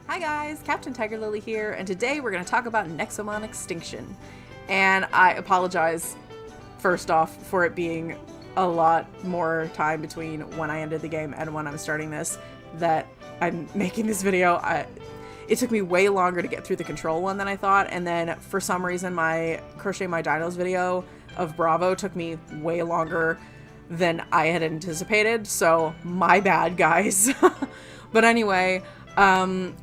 Hi guys, Captain TigerLily here, and today we're going to talk about Nexomon Extinction. And I apologize, first off, for it being a lot more time between when I ended the game and when I'm starting this, that I'm making this video. It took me way longer to get through the control one than I thought, and then for some reason my Crochet My Dinos video of Bravo took me way longer than I had anticipated, so my bad, guys. But anyway,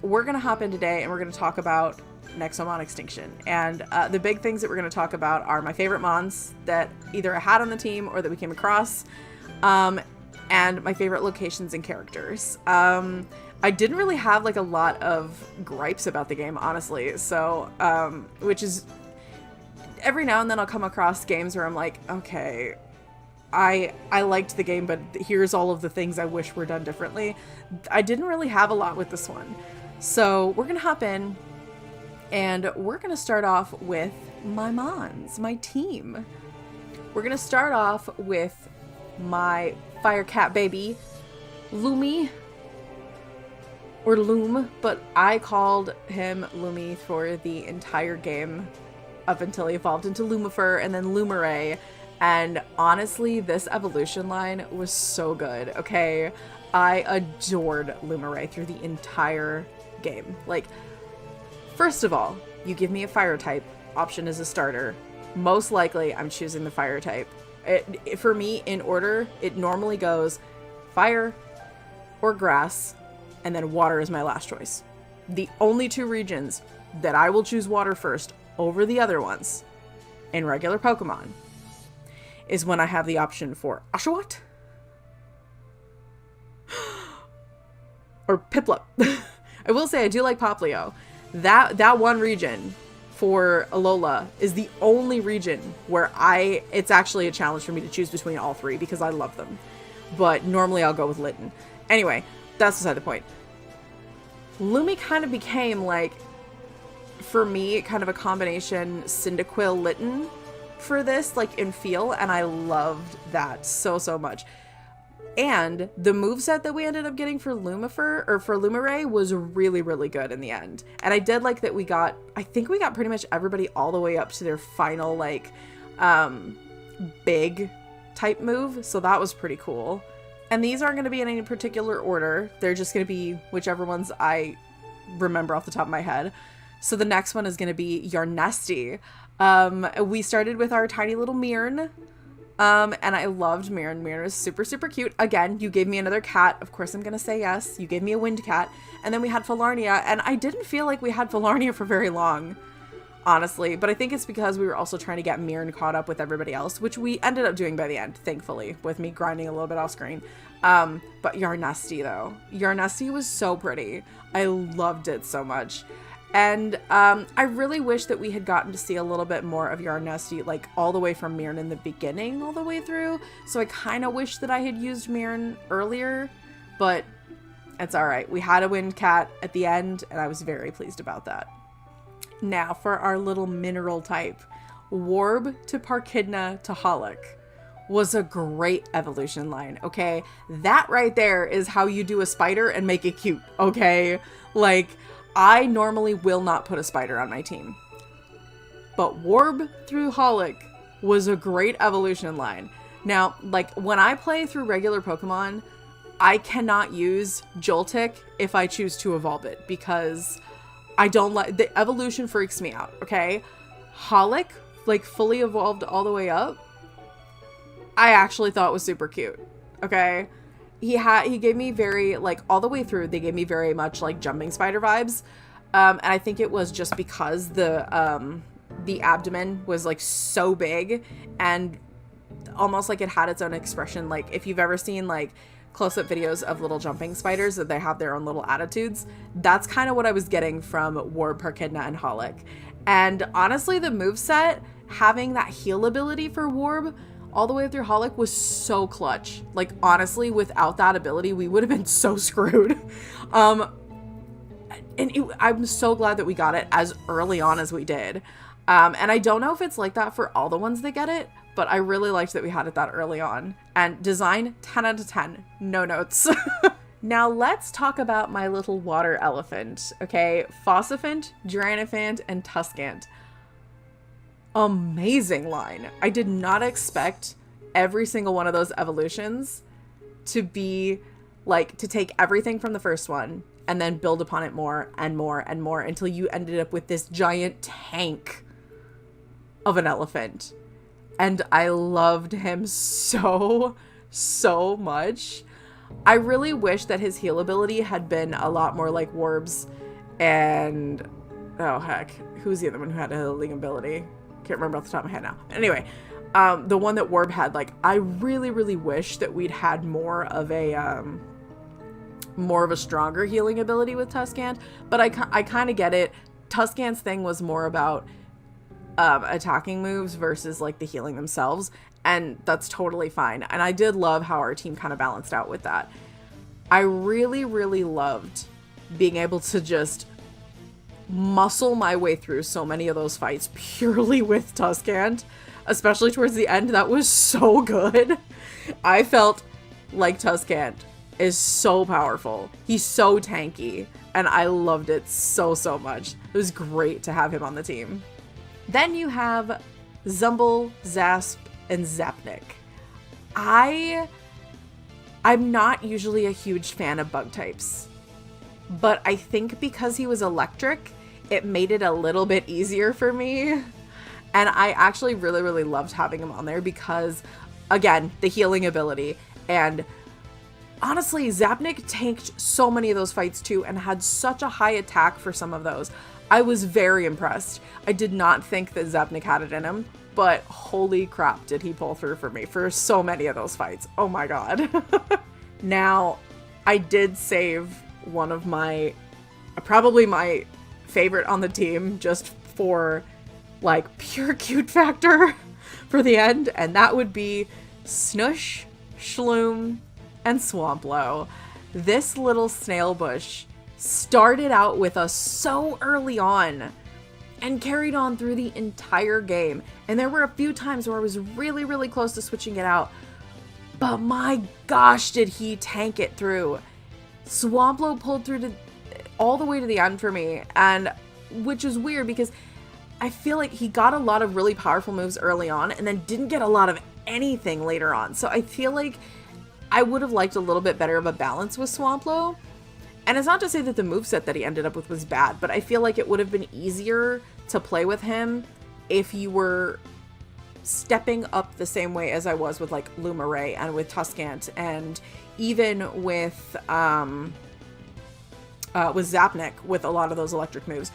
we're gonna hop in today and we're gonna talk about Nexomon Extinction. And the big things that we're gonna talk about are my favorite mons that either I had on the team or that we came across, and my favorite locations and characters. I didn't really have like a lot of gripes about the game, honestly, so which is every now and then I'll come across games where I'm like, okay, I liked the game, but here's all of the things I wish were done differently. I didn't really have a lot with this one. So we're going to hop in and we're going to start off with my mons, my team. We're going to start off with my fire cat baby, Lumi, or Loom, but I called him Lumi for the entire game up until he evolved into Lumifer and then Lumeray. And honestly, this evolution line was so good, okay? I adored Lumeray through the entire game. Like, first of all, you give me a fire type option as a starter. Most likely, I'm choosing the fire type. For me, in order, it normally goes fire or grass, and then water is my last choice. The only two regions that I will choose water first over the other ones in regular Pokemon is when I have the option for Oshawott or Piplup. I will say I do like Poplio. That one region for Alola is the only region where it's actually a challenge for me to choose between all three because I love them. But normally I'll go with Litten. Anyway, that's beside the point. Lumi kind of became like, for me, kind of a combination Cyndaquil Litten for this, like, in feel, and I loved that so much. And the moveset that we ended up getting for Lumifer, or for Lumeray, was really good in the end. And I did like that I think we got pretty much everybody all the way up to their final, like, big type move, so that was pretty cool. And these aren't going to be in any particular order, they're just going to be whichever ones I remember off the top of my head. So the next one is going to be Yarnesty. We started with our tiny little Mirn, and I loved Mirn. Mirn was super cute. Again, you gave me another cat. Of course I'm gonna say yes. You gave me a wind cat. And then we had Falarnia, and I didn't feel like we had Falarnia for very long, honestly. But I think it's because we were also trying to get Mirn caught up with everybody else, which we ended up doing by the end, thankfully, with me grinding a little bit off screen. But Yarnesty, though. Yarnesty was so pretty. I loved it so much. And I really wish that we had gotten to see a little bit more of Yarnesty, like all the way from Mirn in the beginning all the way through. So I kind of wish that I had used Mirn earlier, but it's all right. We had a wind cat at the end, and I was very pleased about that. Now for our little mineral type, Warb to Parkidna to Holic was a great evolution line, okay? That right there is how you do a spider and make it cute, okay? Like, I normally will not put a spider on my team, but Warb through Holic was a great evolution line. Now, like, when I play through regular Pokemon, I cannot use Joltik if I choose to evolve it because I don't like, the evolution freaks me out, okay? Holic, like, fully evolved all the way up, I actually thought was super cute, okay? He gave me very, like, all the way through, they gave me very much, like, jumping spider vibes. And I think it was just because the abdomen was, like, so big and almost like it had its own expression. Like, if you've ever seen, like, close-up videos of little jumping spiders that they have their own little attitudes, that's kind of what I was getting from Warb, Parkidna, and Holic. And honestly, the moveset, having that heal ability for Warb all the way through Holic was so clutch. Like, honestly, without that ability, we would have been so screwed. I'm so glad that we got it as early on as we did. And I don't know if it's like that for all the ones that get it, but I really liked that we had it that early on. And design, 10 out of 10. No notes. Now let's talk about my little water elephant, okay? Fossifant, Granifant, and Tuscant. Amazing line. I did not expect every single one of those evolutions to be like, to take everything from the first one and then build upon it more and more and more until you ended up with this giant tank of an elephant. And I loved him so much. I really wish that his heal ability had been a lot more like Warb's and, oh heck, who's the other one who had a healing ability? Can't remember off the top of my head now. Anyway, the one that Warb had, like, I really wish that we'd had more of a stronger healing ability with Tuscant, but I kind of get it. Tuscant's thing was more about attacking moves versus like the healing themselves, and that's totally fine. And I did love how our team kind of balanced out with that. I really loved being able to just muscle my way through so many of those fights purely with Tuscant, especially towards the end. That was so good. I felt like Tuscant is so powerful. He's so tanky, and I loved it so much. It was great to have him on the team. Then you have Zumble, Zasp, and Zapnik. I'm not usually a huge fan of bug types, but I think because he was electric, it made it a little bit easier for me. And I actually really loved having him on there because, again, the healing ability. And honestly, Zapnik tanked so many of those fights too and had such a high attack for some of those. I was very impressed. I did not think that Zapnik had it in him, but holy crap did he pull through for me for so many of those fights. Oh my god. Now, I did save one of probably my favorite on the team just for like pure cute factor for the end, and that would be Snush, Shloom, and Swamplow. This little snail bush started out with us so early on and carried on through the entire game. And there were a few times where I was really close to switching it out, but my gosh, did he tank it through. Swamplow pulled through all the way to the end for me, and which is weird because I feel like he got a lot of really powerful moves early on and then didn't get a lot of anything later on. So I feel like I would have liked a little bit better of a balance with Swamplow. And it's not to say that the moveset that he ended up with was bad, but I feel like it would have been easier to play with him if you were stepping up the same way as I was with like Lumaray and with Tuscant and even with Zapnik with a lot of those electric moves.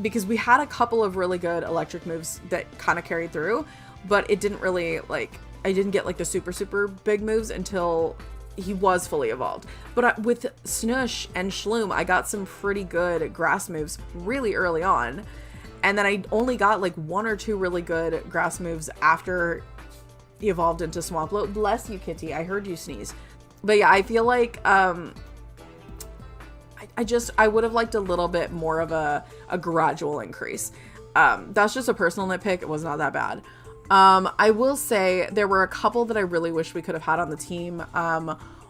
Because we had a couple of really good electric moves that kind of carried through, but it didn't really, like, I didn't get like the super big moves until he was fully evolved. But with Snush and Shloom, I got some pretty good grass moves really early on, and then I only got like one or two really good grass moves after he evolved into Swamplow. Bless you, Kitty, I heard you sneeze. But yeah, I feel like I would have liked a little bit more of a gradual increase. That's just a personal nitpick. It was not that bad. I will say there were a couple that I really wish we could have had on the team.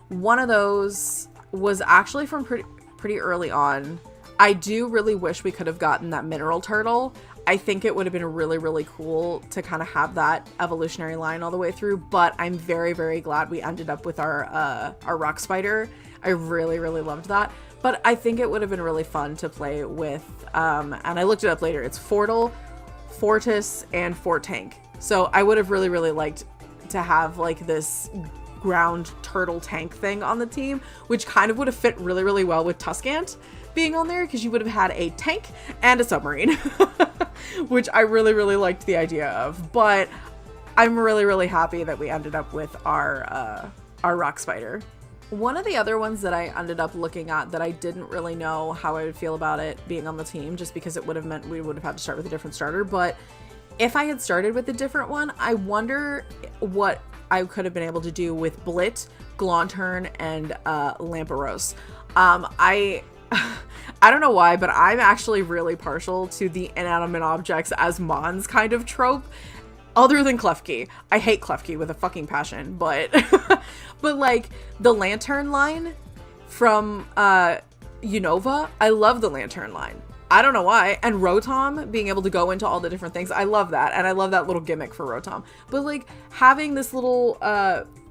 One of those was actually from pretty early on. I do really wish we could have gotten that mineral turtle. I think it would have been really cool to kind of have that evolutionary line all the way through, but I'm very glad we ended up with our rock spider. I really loved that. But I think it would have been really fun to play with, and I looked it up later, it's Fortle, Fortis, and Fortank. So I would have really liked to have like this ground turtle tank thing on the team, which kind of would have fit really well with Tuscant being on there, because you would have had a tank and a submarine, which I really liked the idea of. But I'm really happy that we ended up with our rock spider. One of the other ones that I ended up looking at that I didn't really know how I would feel about it being on the team, just because it would have meant we would have had to start with a different starter, but if I had started with a different one, I wonder what I could have been able to do with Blit, Glonturn, and Lamperos. I don't know why, but I'm actually really partial to the inanimate objects as Mons kind of trope. Other than Klefki. I hate Klefki with a fucking passion, but but like the lantern line From Unova, I love the lantern line. I don't know why. And Rotom being able to go into all the different things. I love that. And I love that little gimmick for Rotom. But like having this little,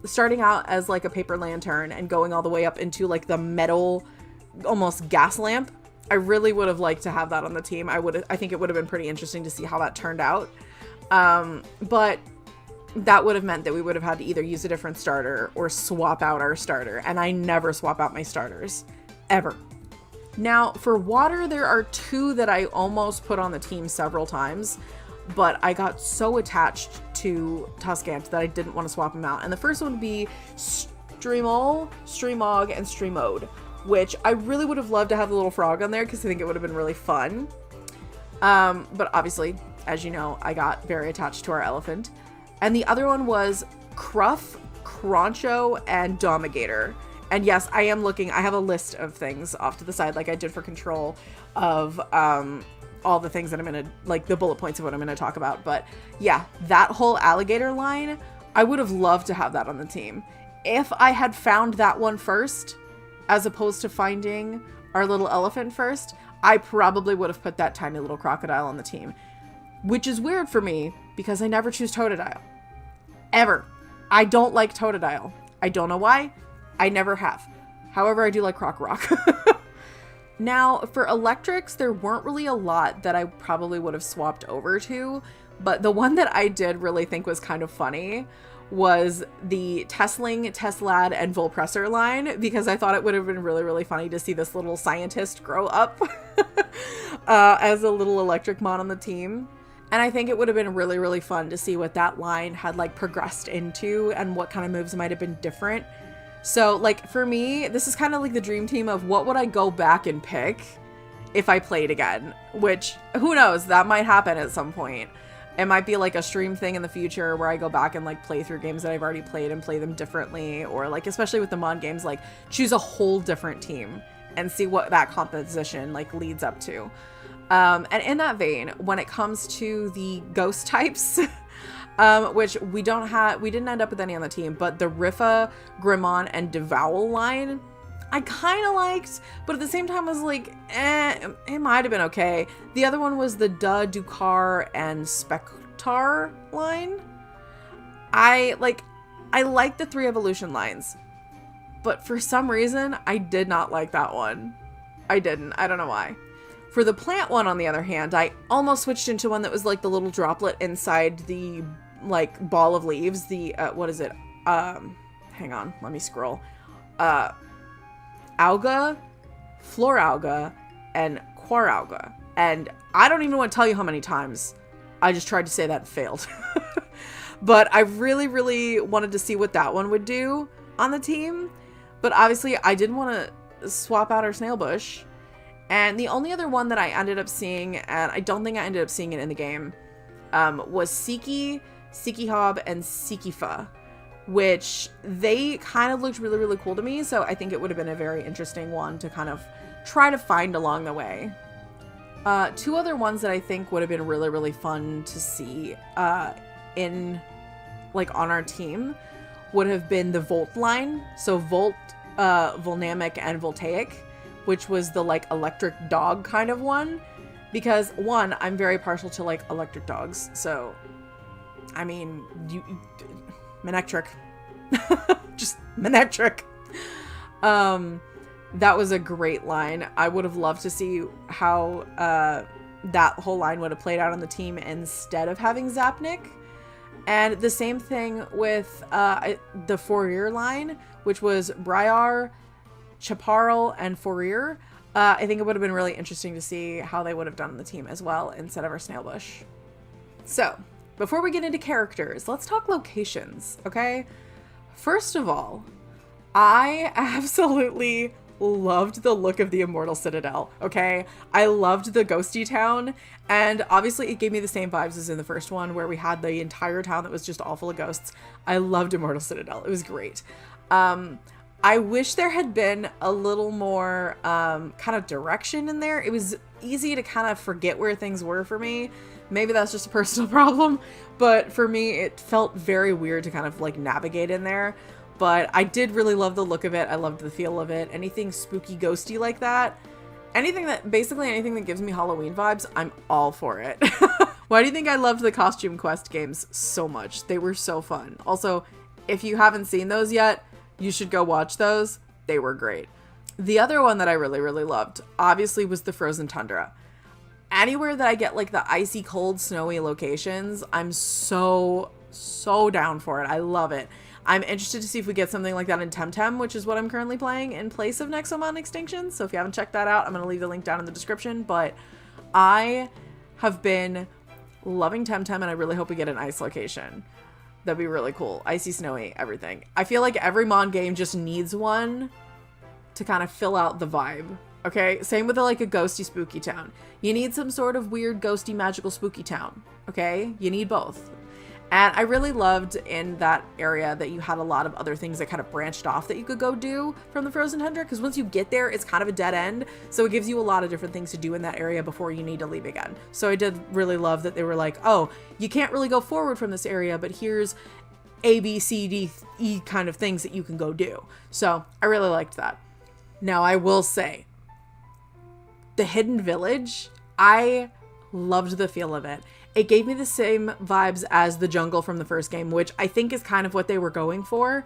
starting out as like a paper lantern and going all the way up into like the metal, almost gas lamp. I really would have liked to have that on the team. I think it would have been pretty interesting to see how that turned out. But that would have meant that we would have had to either use a different starter or swap out our starter. And I never swap out my starters. Ever. Now, for water, there are two that I almost put on the team several times, but I got so attached to Tuskant that I didn't want to swap them out. And the first one would be Streamol, Streamog, and Streamode, which I really would have loved to have the little frog on there because I think it would have been really fun. But obviously, as you know, I got very attached to our elephant. And the other one was Cruff, Croncho, and Domigator. And yes, I am looking, I have a list of things off to the side like I did for control of all the things that I'm going to, like the bullet points of what I'm going to talk about. But yeah, that whole alligator line, I would have loved to have that on the team. If I had found that one first, as opposed to finding our little elephant first, I probably would have put that tiny little crocodile on the team. Which is weird for me because I never choose Totodile. Ever. I don't like Totodile. I don't know why. I never have. However, I do like Croc Rock. Now, for electrics, there weren't really a lot that I probably would have swapped over to, but the one that I did really think was kind of funny was the Testling, Testlad, and Volpressor line, because I thought it would have been really, really funny to see this little scientist grow up as a little electric mon on the team. And I think it would have been really, really fun to see what that line had like progressed into and what kind of moves might have been different. So like for me, this is kind of like the dream team of what would I go back and pick if I played again, which who knows, that might happen at some point. It might be like a stream thing in the future where I go back and like play through games that I've already played and play them differently, or like, especially with the Mon games, like choose a whole different team and see what that composition like leads up to. And in that vein, when it comes to the ghost types, which we didn't end up with any on the team, but the Rifa, Grimmon, and Devowl line, I kind of liked, but at the same time I was like, it might have been okay. The other one was the Dukar and Spectar line. I like the 3 evolution lines, but for some reason, I did not like that one. I didn't. I don't know why. For the plant one, on the other hand, I almost switched into one that was like the little droplet inside the like ball of leaves. The, what is it? Hang on, let me scroll. Alga, Floralga, and Quaralga. And I don't even want to tell you how many times I just tried to say that and failed. But I really, really wanted to see what that one would do on the team. But obviously I didn't want to swap out our snail bush. And the only other one that I ended up seeing, and I don't think I ended up seeing it in the game, was Siki, Sikihob, and Sikifa, which they kind of looked really, really cool to me. So I think it would have been a very interesting one to kind of try to find along the way. 2 other ones that I think would have been really, really fun to see in, like, on our team would have been the Volt line. So Volt, Volnamic, and Voltaic, which was the like electric dog kind of one, because one, I'm very partial to like electric dogs. So, I mean, Manectric, just Manectric. That was a great line. I would have loved to see how that whole line would have played out on the team instead of having Zapnik. And the same thing with the Fourier line, which was Briar, Chaparral, and Fourier. I think it would have been really interesting to see how they would have done on the team as well instead of our snail bush. So, before we get into characters, let's talk locations, okay? First of all, I absolutely loved the look of the Immortal Citadel, okay? I loved the ghosty town, and obviously it gave me the same vibes as in the first one where we had the entire town that was just all full of ghosts. I loved Immortal Citadel. It was great. I wish there had been a little more kind of direction in there. It was easy to kind of forget where things were for me. Maybe that's just a personal problem, but for me, it felt very weird to kind of like navigate in there. But I did really love the look of it. I loved the feel of it. Anything spooky, ghosty like that. Basically anything that gives me Halloween vibes, I'm all for it. Why do you think I loved the Costume Quest games so much? They were so fun. Also, if you haven't seen those yet, you should go watch those. They were great. The other one that I really, really loved, obviously, was the Frozen Tundra. Anywhere that I get like the icy cold, snowy locations, I'm so down for it. I love it. I'm interested to see if we get something like that in Temtem, which is what I'm currently playing in place of Nexomon Extinction. So if you haven't checked that out, I'm going to leave the link down in the description. But I have been loving Temtem, and I really hope we get an ice location. That'd be really cool. Icy, snowy, everything. I feel like every Mon game just needs one to kind of fill out the vibe. Okay? Same with like a ghosty, spooky town. You need some sort of weird, ghosty, magical, spooky town. Okay? You need both. And I really loved in that area that you had a lot of other things that kind of branched off that you could go do from the Frozen Tundra, because once you get there, it's kind of a dead end. So it gives you a lot of different things to do in that area before you need to leave again. So I did really love that they were like, oh, you can't really go forward from this area, but here's A, B, C, D, E kind of things that you can go do. So I really liked that. Now I will say, the Hidden Village, I loved the feel of it. It gave me the same vibes as the jungle from the first game, which I think is kind of what they were going for,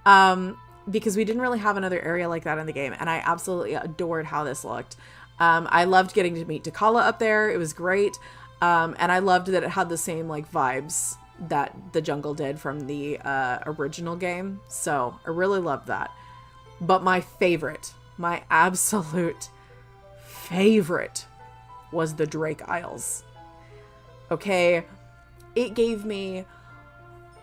because we didn't really have another area like that in the game, and I absolutely adored how this looked. I loved getting to meet Takala up there. It was great, and I loved that it had the same like vibes that the jungle did from the original game, so I really loved that. But my favorite, my absolute favorite, was the Drake Isles. Okay, it gave me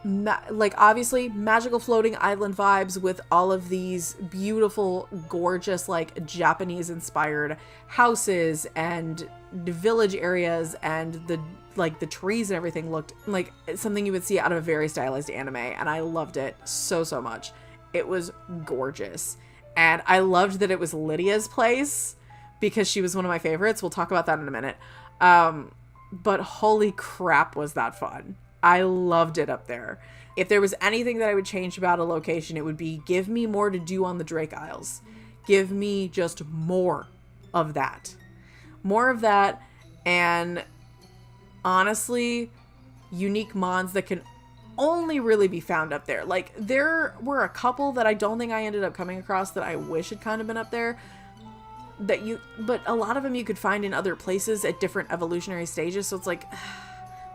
like obviously magical floating island vibes with all of these beautiful, gorgeous, like Japanese inspired houses and village areas, and the trees and everything looked like something you would see out of a very stylized anime, and I loved it so much. It was gorgeous, and I loved that it was Lydia's place because she was one of my favorites. We'll talk about that in a minute. But holy crap, was that fun. I loved it up there. If there was anything that I would change about a location, it would be give me more to do on the Drake Isles. Give me just more of that. More of that, and honestly, unique mons that can only really be found up there. Like, there were a couple that I don't think I ended up coming across that I wish had kind of been up there. But a lot of them you could find in other places at different evolutionary stages, so it's like,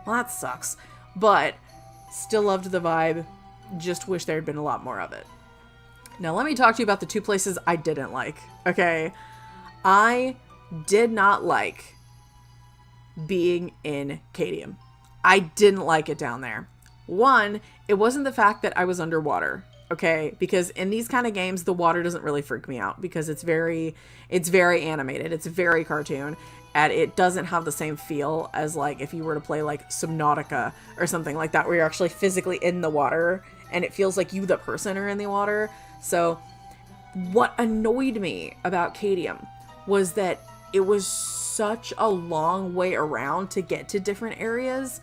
well, that sucks. But still loved the vibe, just wish there had been a lot more of it. Now let me talk to you about the two places I didn't like, okay? I did not like being in Cadium. I didn't like it down there. One, it wasn't the fact that I was underwater. Okay, because in these kind of games, the water doesn't really freak me out because it's very animated. It's very cartoon, and it doesn't have the same feel as like if you were to play like Subnautica or something like that, where you're actually physically in the water and it feels like you, the person, are in the water. So what annoyed me about Cadium was that it was such a long way around to get to different areas,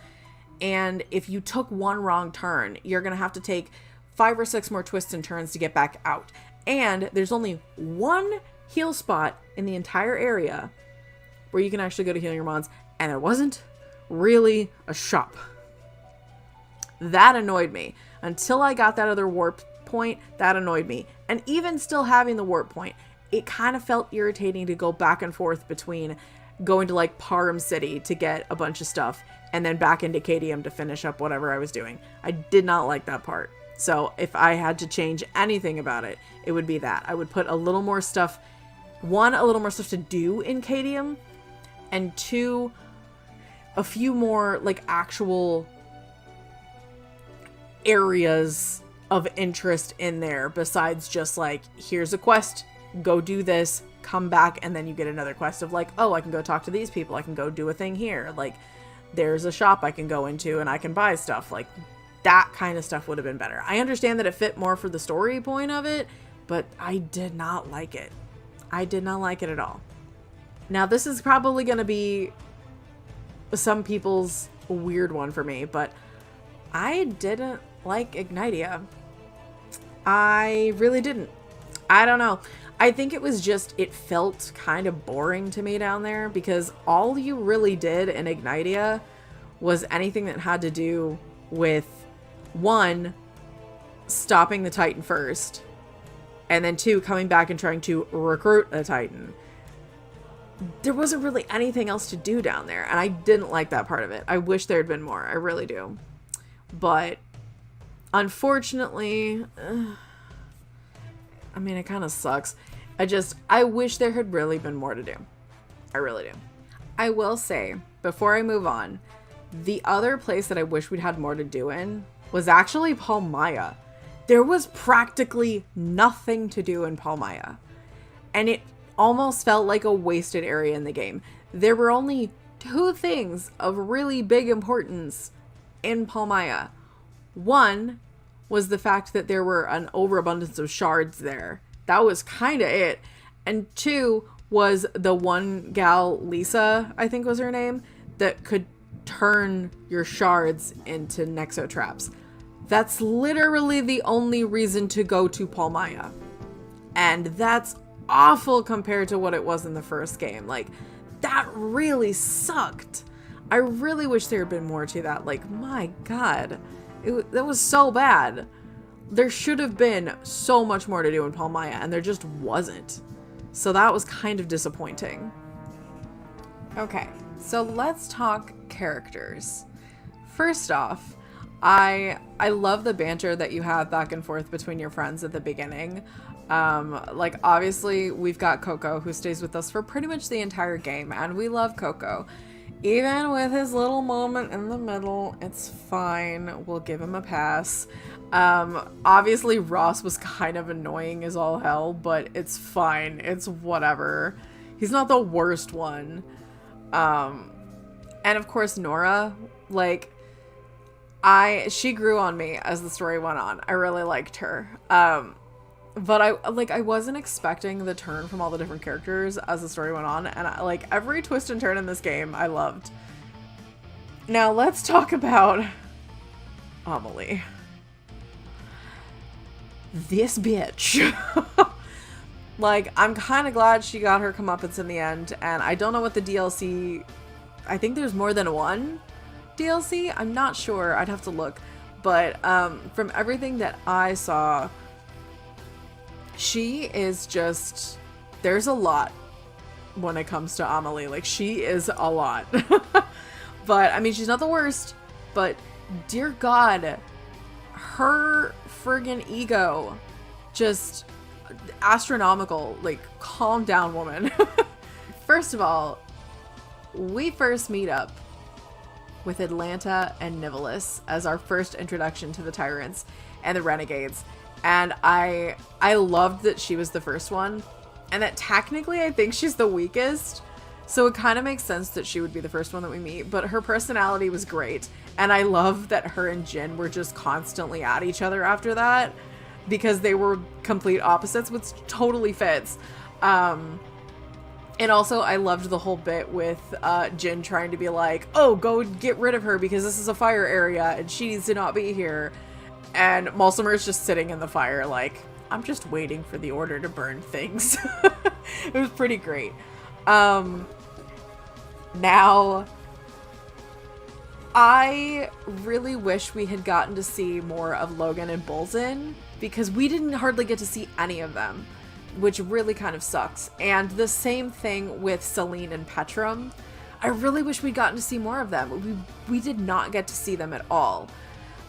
and if you took one wrong turn, you're gonna have to take 5 or 6 more twists and turns to get back out. And there's only one heal spot in the entire area where you can actually go to heal your mons, and there wasn't really a shop. That annoyed me. Until I got that other warp point, that annoyed me. And even still having the warp point, it kind of felt irritating to go back and forth between going to like Parham City to get a bunch of stuff and then back into Cadium to finish up whatever I was doing. I did not like that part. So if I had to change anything about it, it would be that. I would put a little more stuff, one, a little more stuff to do in Cadium, and two, a few more like actual areas of interest in there besides just like, here's a quest, go do this, come back, and then you get another quest of like, oh, I can go talk to these people, I can go do a thing here, like there's a shop I can go into and I can buy stuff. Like, that kind of stuff would have been better. I understand that it fit more for the story point of it, but I did not like it. I did not like it at all. Now, this is probably going to be some people's weird one for me, but I didn't like Ignitia. I really didn't. I don't know. I think it was just, it felt kind of boring to me down there because all you really did in Ignitia was anything that had to do with, one, stopping the Titan first, and then two, coming back and trying to recruit a Titan. There wasn't really anything else to do down there, and I didn't like that part of it. I wish there had been more. I really do. But unfortunately, I mean, it kind of sucks. I wish there had really been more to do. I really do. I will say, before I move on, the other place that I wish we'd had more to do in was actually Palmyra. There was practically nothing to do in Palmyra. And it almost felt like a wasted area in the game. There were only 2 things of really big importance in Palmyra. One was the fact that there were an overabundance of shards there. That was kind of it. And 2 was the one gal, Lisa, I think was her name, that could turn your shards into Nexo traps. That's literally the only reason to go to Palmyra. And that's awful compared to what it was in the first game. Like, that really sucked. I really wish there had been more to that. Like, my God, that was so bad. There should have been so much more to do in Palmyra, and there just wasn't. So that was kind of disappointing. Okay, so let's talk characters. First off, I love the banter that you have back and forth between your friends at the beginning. Like, obviously, we've got Coco, who stays with us for pretty much the entire game, and we love Coco. Even with his little moment in the middle, it's fine. We'll give him a pass. Obviously, Ross was kind of annoying as all hell, but it's fine. It's whatever. He's not the worst one. And of course, Nora, like, she grew on me as the story went on. I really liked her. But I wasn't expecting the turn from all the different characters as the story went on, and every twist and turn in this game I loved. Now let's talk about Amelie. This bitch. Like, I'm kind of glad she got her comeuppance in the end, and I don't know what the DLC, I think there's more than one DLC? I'm not sure, I'd have to look. But from everything that I saw, she is just, there's a lot when it comes to Amelie. Like, she is a lot. But, I mean, she's not the worst, but dear God, her friggin' ego, just astronomical. Like, calm down, woman. First of all, we first meet up with Atlanta and Nivalis as our first introduction to the Tyrants and the Renegades. And I loved that she was the first one, and that technically I think she's the weakest, so it kind of makes sense that she would be the first one that we meet. But her personality was great, and I love that her and Jin were just constantly at each other after that, because they were complete opposites, which totally fits. And also I loved the whole bit with Jin trying to be like, oh, go get rid of her because this is a fire area and she needs to not be here. And Mulcimer's just sitting in the fire like, I'm just waiting for the order to burn things. It was pretty great. Now, I really wish we had gotten to see more of Logan and Bolzin, because we didn't hardly get to see any of them, which really kind of sucks. And the same thing with Celine and Petrum. I really wish we'd gotten to see more of them. We did not get to see them at all.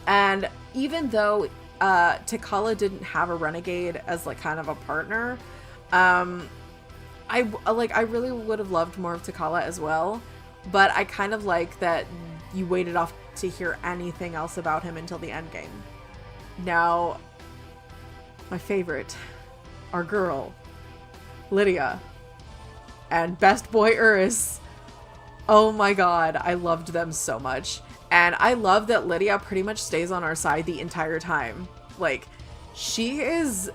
And even though T'Challa didn't have a renegade as like kind of a partner, I really would have loved more of T'Challa as well. But I kind of like that you waited off to hear anything else about him until the end game. Now, my favorite, our girl, Lydia, and best boy Urus. Oh my God, I loved them so much. And I love that Lydia pretty much stays on our side the entire time. Like, she is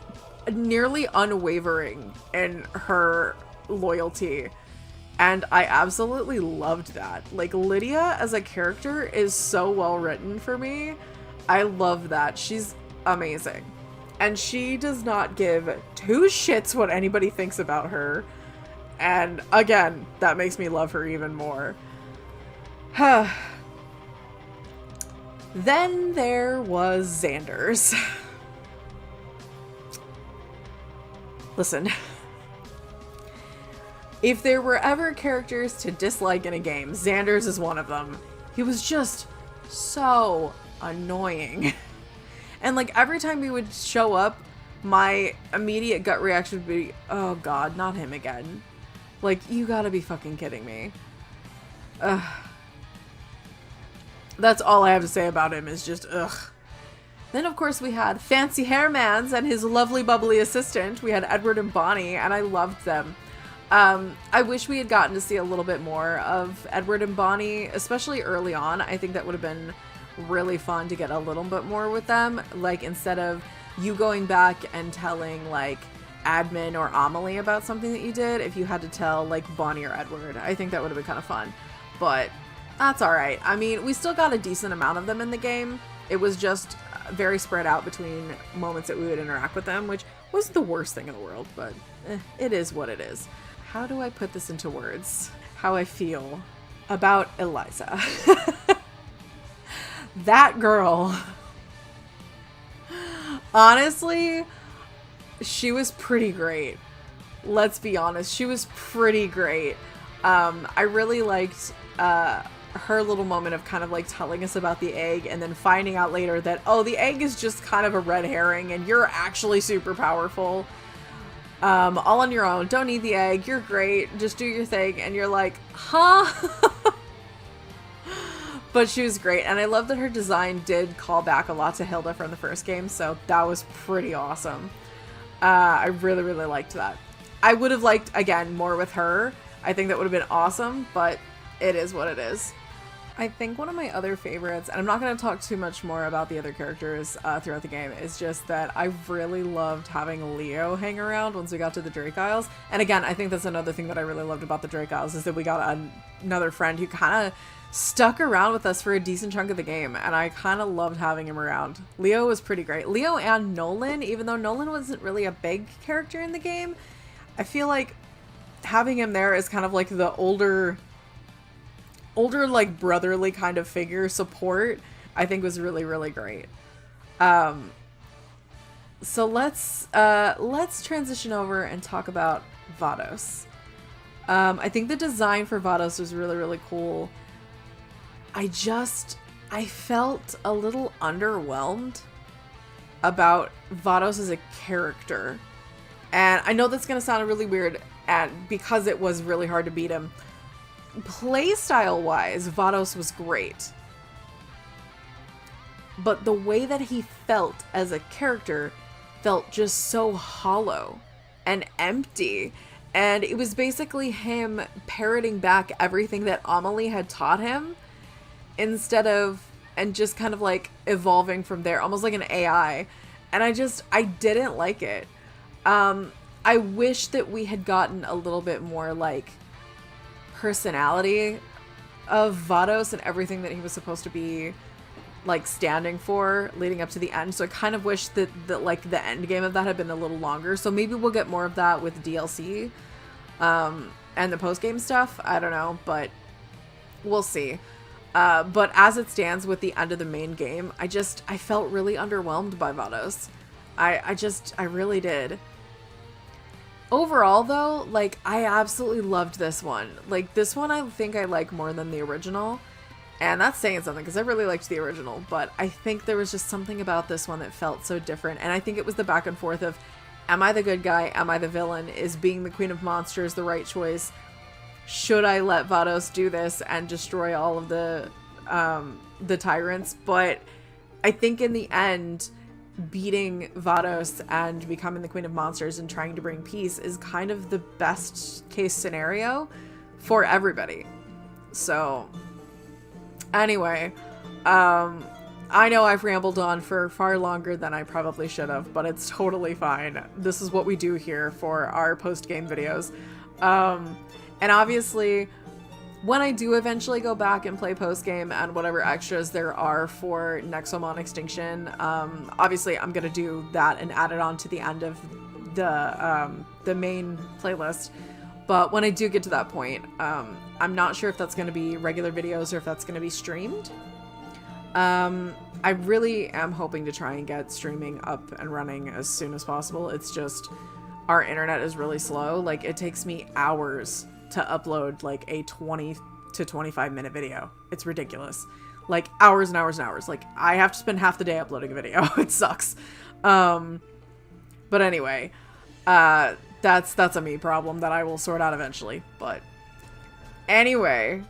nearly unwavering in her loyalty. And I absolutely loved that. Like, Lydia as a character is so well written for me. I love that. She's amazing. And she does not give two shits what anybody thinks about her. And again, that makes me love her even more. Then there was Xander's. Listen. If there were ever characters to dislike in a game, Xander's is one of them. He was just so annoying. And like every time he would show up, my immediate gut reaction would be, oh god, not him again. Like, you gotta be fucking kidding me. Ugh. That's all I have to say about him is just ugh. Then of course we had Fancy Hairmans and his lovely bubbly assistant. We had Edward and Bonnie, and I loved them. I wish we had gotten to see a little bit more of Edward and Bonnie, especially early on. I think that would have been really fun to get a little bit more with them. Like, instead of you going back and telling, like, Admin or Amelie about something that you did, if you had to tell, like, Bonnie or Edward. I think that would have been kind of fun. But that's alright. I mean, we still got a decent amount of them in the game. It was just very spread out between moments that we would interact with them, which wasn't the worst thing in the world, but it is what it is. How do I put this into words? How I feel about Eliza. That girl. Honestly, she was pretty great. Let's be honest. She was pretty great. I really liked her little moment of kind of like telling us about the egg and then finding out later that, oh, the egg is just kind of a red herring and you're actually super powerful. All on your own. Don't need the egg. You're great. Just do your thing. And you're like, huh? But she was great. And I love that her design did call back a lot to Hilda from the first game. So that was pretty awesome. I really, really liked that. I would have liked, again, more with her. I think that would have been awesome, but it is what it is. I think one of my other favorites, and I'm not going to talk too much more about the other characters throughout the game, is just that I really loved having Leo hang around once we got to the Drake Isles. And again, I think that's another thing that I really loved about the Drake Isles, is that we got another friend who kind of stuck around with us for a decent chunk of the game, and I kind of loved having him around. Leo was pretty great. Leo and Nolan, even though Nolan wasn't really a big character in the game, I feel like having him there is kind of like the older like brotherly kind of figure support, I think was really, really great. So let's transition over and talk about Vados. I think the design for Vados was really, really cool. I felt a little underwhelmed about Vados as a character. And I know that's going to sound really weird, and because it was really hard to beat him. Playstyle wise, Vados was great. But the way that he felt as a character felt just so hollow and empty. And it was basically him parroting back everything that Amelie had taught him instead of, and just kind of like evolving from there, almost like an AI. And I didn't like it. I wish that we had gotten a little bit more like personality of Vados and everything that he was supposed to be like standing for leading up to the end. So I kind of wish that like the end game of that had been a little longer. So maybe we'll get more of that with DLC and the post game stuff. I don't know, but we'll see. But as it stands with the end of the main game, I felt really underwhelmed by Vados. I really did. Overall, though, like, I absolutely loved this one. Like, this one I think I like more than the original. And that's saying something, because I really liked the original. But I think there was just something about this one that felt so different. And I think it was the back and forth of, am I the good guy? Am I the villain? Is being the Queen of Monsters the right choice? Should I let Vados do this and destroy all of the tyrants? But I think in the end, beating Vados and becoming the Queen of Monsters and trying to bring peace is kind of the best case scenario for everybody. So anyway, I know I've rambled on for far longer than I probably should have, but it's totally fine. This is what we do here for our post-game videos. And obviously when I do eventually go back and play post-game and whatever extras there are for Nexomon Extinction, obviously I'm gonna do that and add it on to the end of the main playlist. But when I do get to that point, I'm not sure if that's gonna be regular videos or if that's gonna be streamed. I really am hoping to try and get streaming up and running as soon as possible. It's just, our internet is really slow. Like, it takes me hours to upload like a 20 to 25 minute video. It's ridiculous. Like, hours and hours and hours. Like, I have to spend half the day uploading a video. It sucks. But anyway, that's a me problem that I will sort out eventually. But anyway,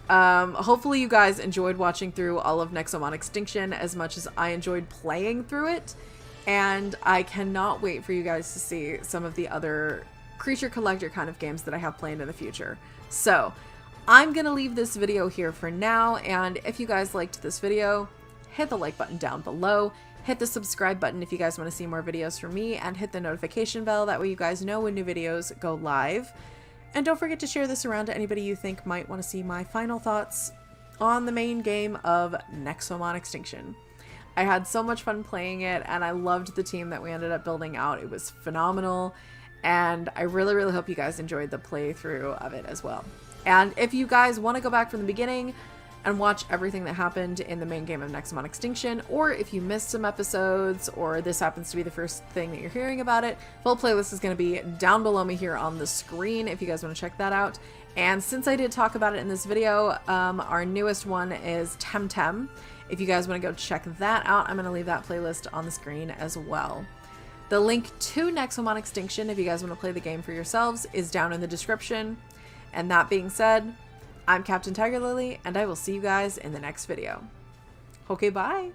hopefully you guys enjoyed watching through all of Nexomon Extinction as much as I enjoyed playing through it, and I cannot wait for you guys to see some of the other creature collector kind of games that I have planned in the future. So I'm gonna leave this video here for now, and if you guys liked this video, hit the like button down below, hit the subscribe button if you guys want to see more videos from me, and hit the notification bell, that way you guys know when new videos go live. And don't forget to share this around to anybody you think might want to see my final thoughts on the main game of Nexomon Extinction. I had so much fun playing it, and I loved the team that we ended up building out. It was phenomenal, and I really, really hope you guys enjoyed the playthrough of it as well. And if you guys want to go back from the beginning and watch everything that happened in the main game of Nexomon Extinction, or if you missed some episodes, or this happens to be the first thing that you're hearing about it, full playlist is going to be down below me here on the screen if you guys want to check that out. And since I did talk about it in this video, our newest one is Temtem. If you guys want to go check that out, I'm going to leave that playlist on the screen as well. The link to Nexomon Extinction, if you guys want to play the game for yourselves, is down in the description. And that being said, I'm Captain TigerLily, and I will see you guys in the next video. Okay, bye!